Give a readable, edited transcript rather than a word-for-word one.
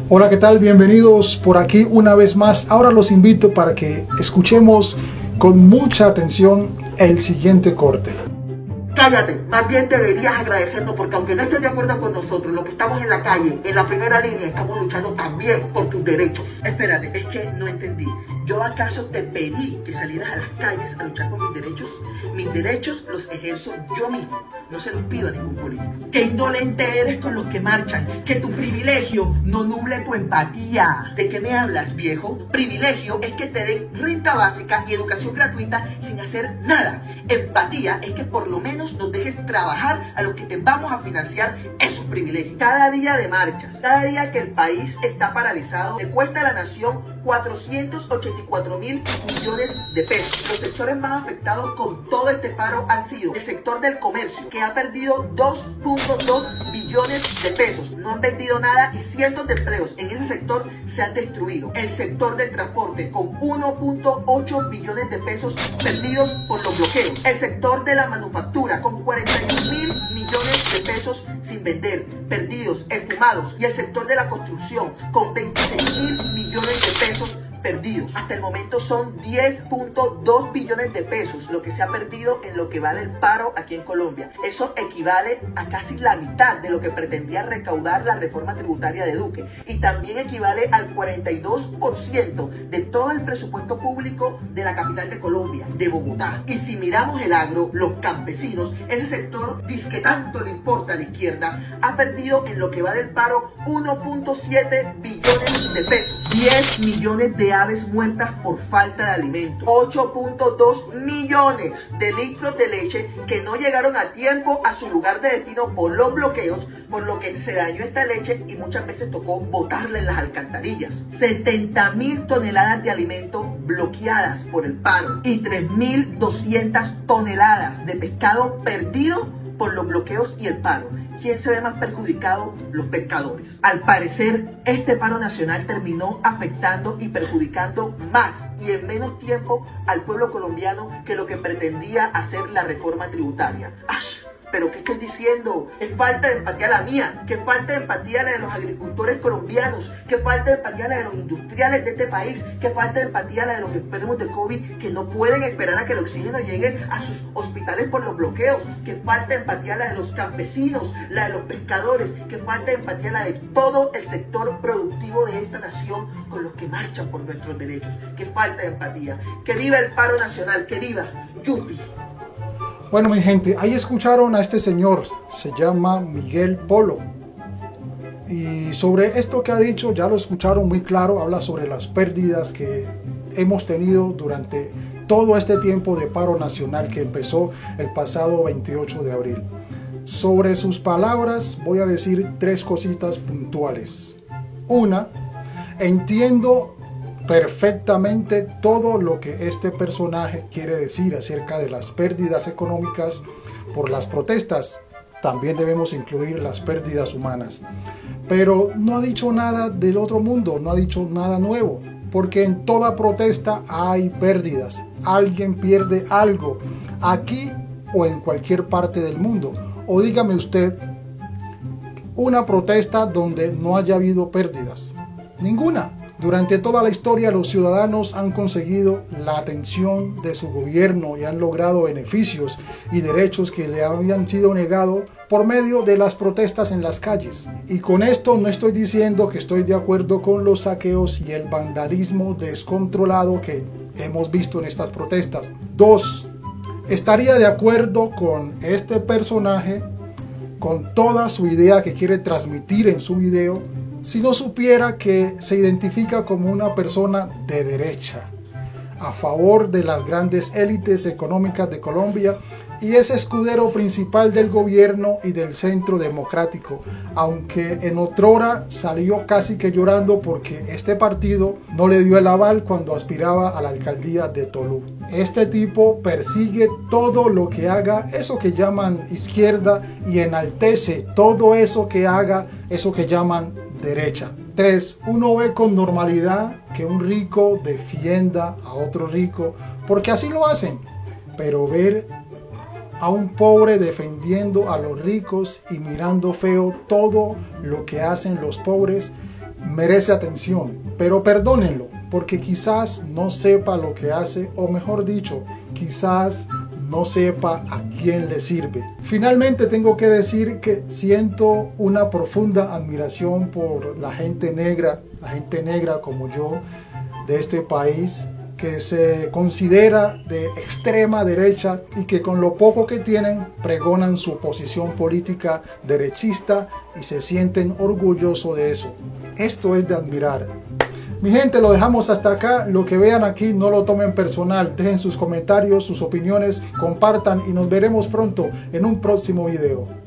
Hola, ¿qué tal? Bienvenidos por aquí una vez más. Ahora los invito para que escuchemos con mucha atención el siguiente corte. Cállate, más bien deberías agradecernos porque aunque no estés de acuerdo con nosotros, los que estamos en la calle, en la primera línea, estamos luchando también por tus derechos. Espérate, es que no entendí. ¿Yo acaso te pedí que salieras a las calles a luchar por mis derechos? Mis derechos los ejerzo yo mismo, no se los pido a ningún político. Qué indolente eres con los que marchan, que tu privilegio no nuble tu empatía. ¿De qué me hablas, viejo? Privilegio es que te den renta básica y educación gratuita sin hacer nada. Empatía es que por lo menos nos dejes trabajar a los que te vamos a financiar esos privilegios. Cada día de marchas, cada día que el país está paralizado, le cuesta a la nación 484 mil millones de pesos. Los sectores más afectados con todo este paro han sido el sector del comercio, que ha perdido 2.2 billones de pesos. No han vendido nada y cientos de empleos en ese sector se han destruido. El sector del transporte, con 1.8 billones de pesos perdidos por los bloqueos. El sector de la manufactura, con 41 mil millones de pesos sin vender, perdidos, esfumados. Y el sector de la construcción, con 26 mil millones de pesos perdidos. Hasta el momento son 10.2 billones de pesos lo que se ha perdido en lo que va del paro aquí en Colombia. Eso equivale a casi la mitad de lo que pretendía recaudar la reforma tributaria de Duque y también equivale al 42% de todo el presupuesto público de la capital de Colombia, de Bogotá. Y si miramos el agro, los campesinos, ese sector que tanto le importa a la izquierda, ha perdido en lo que va del paro 1.7 billones de pesos, 10 millones de aves muertas por falta de alimento, 8.2 millones de litros de leche que no llegaron a tiempo a su lugar de destino por los bloqueos, por lo que se dañó esta leche y muchas veces tocó botarla en las alcantarillas. 70.000 toneladas de alimento bloqueadas por el paro y 3.200 toneladas de pescado perdido por los bloqueos y el paro. ¿Quién se ve más perjudicado? Los pescadores. Al parecer, este paro nacional terminó afectando y perjudicando más y en menos tiempo al pueblo colombiano que lo que pretendía hacer la reforma tributaria. ¡Ash! ¿Pero qué estoy diciendo? Es falta de empatía la mía, que falta de empatía la de los agricultores colombianos, que falta de empatía la de los industriales de este país, que falta de empatía la de los enfermos de COVID que no pueden esperar a que el oxígeno llegue a sus hospitales por los bloqueos, que falta de empatía la de los campesinos, la de los pescadores, que falta de empatía la de todo el sector productivo de esta nación con los que marchan por nuestros derechos, que falta de empatía. Que viva el paro nacional, que viva Yupi. Bueno, mi gente, ahí escucharon a este señor, se llama Miguel Polo. Y sobre esto que ha dicho, ya lo escucharon muy claro, habla sobre las pérdidas que hemos tenido durante todo este tiempo de paro nacional que empezó el pasado 28 de abril. Sobre sus palabras voy a decir tres cositas puntuales. Una, entiendo perfectamente todo lo que este personaje quiere decir acerca de las pérdidas económicas por las protestas. También debemos incluir las pérdidas humanas. Pero no ha dicho nada del otro mundo, no ha dicho nada nuevo, porque en toda protesta hay pérdidas. Alguien pierde algo, aquí o en cualquier parte del mundo. O dígame usted, una protesta donde no haya habido pérdidas. Ninguna. Durante toda la historia los ciudadanos han conseguido la atención de su gobierno y han logrado beneficios y derechos que le habían sido negados por medio de las protestas en las calles. Y con esto no estoy diciendo que estoy de acuerdo con los saqueos y el vandalismo descontrolado que hemos visto en estas protestas. Dos, estaría de acuerdo con este personaje, con toda su idea que quiere transmitir en su video, si no supiera que se identifica como una persona de derecha, a favor de las grandes élites económicas de Colombia y es escudero principal del gobierno y del centro democrático, aunque en otrora salió casi que llorando porque este partido no le dio el aval cuando aspiraba a la alcaldía de Tolú. Este tipo persigue todo lo que haga eso que llaman izquierda y enaltece todo eso que haga eso que llaman derecha. 3. Uno ve con normalidad que un rico defienda a otro rico, porque así lo hacen, pero ver a un pobre defendiendo a los ricos y mirando feo todo lo que hacen los pobres, merece atención, pero perdónenlo, porque quizás no sepa lo que hace, o mejor dicho, quizás no sepa a quién le sirve. Finalmente tengo que decir que siento una profunda admiración por la gente negra como yo, de este país, que se considera de extrema derecha y que con lo poco que tienen pregonan su posición política derechista y se sienten orgullosos de eso. Esto es de admirar. Mi gente, lo dejamos hasta acá. Lo que vean aquí no lo tomen personal. Dejen sus comentarios, sus opiniones, compartan y nos veremos pronto en un próximo video.